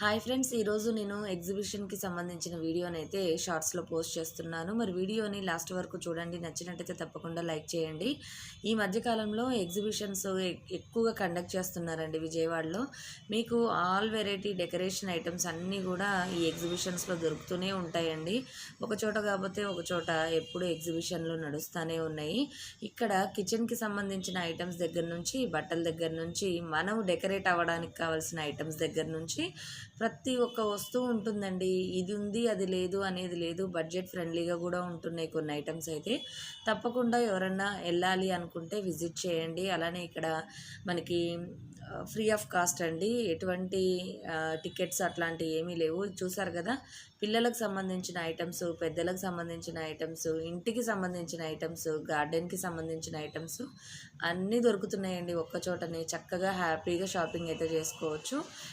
Hi friends, ఈరోజు నేను ఎగ్జిబిషన్కి సంబంధించిన వీడియోనైతే షార్ట్స్లో పోస్ట్ చేస్తున్నాను. మరి వీడియోని లాస్ట్ వరకు చూడండి, నచ్చినట్టయితే తప్పకుండా లైక్ చేయండి. ఈ మధ్యకాలంలో ఎగ్జిబిషన్స్ ఎక్కువగా కండక్ట్ చేస్తున్నారండి విజయవాడలో. మీకు ఆల్ వెరైటీ డెకరేషన్ ఐటమ్స్ అన్నీ కూడా ఈ ఎగ్జిబిషన్స్లో దొరుకుతూనే ఉంటాయండి. ఒక చోట కాకపోతే ఒక చోట ఎప్పుడు ఎగ్జిబిషన్లు నడుస్తూనే ఉన్నాయి. ఇక్కడ కిచెన్కి సంబంధించిన ఐటమ్స్ దగ్గర నుంచి, బట్టల దగ్గర నుంచి, మనం డెకరేట్ అవ్వడానికి కావాల్సిన ఐటమ్స్ దగ్గర నుంచి ప్రతి ఒక్క వస్తువు ఉంటుందండి. ఇది ఉంది అది లేదు అనేది లేదు. బడ్జెట్ ఫ్రెండ్లీగా కూడా ఉంటున్నాయి కొన్ని ఐటమ్స్ అయితే. తప్పకుండా ఎవరన్నా వెళ్ళాలి అనుకుంటే విజిట్ చేయండి. అలానే ఇక్కడ మనకి ఫ్రీ ఆఫ్ కాస్ట్ అండి. ఎటువంటి టికెట్స్ అట్లాంటివి ఏమీ లేవు. చూసారు కదా, పిల్లలకు సంబంధించిన ఐటమ్స్, పెద్దలకు సంబంధించిన ఐటమ్స్, ఇంటికి సంబంధించిన ఐటమ్స్, గార్డెన్కి సంబంధించిన ఐటమ్స్ అన్నీ దొరుకుతున్నాయండి ఒక్క చోటనే. చక్కగా హ్యాపీగా షాపింగ్ అయితే చేసుకోవచ్చు.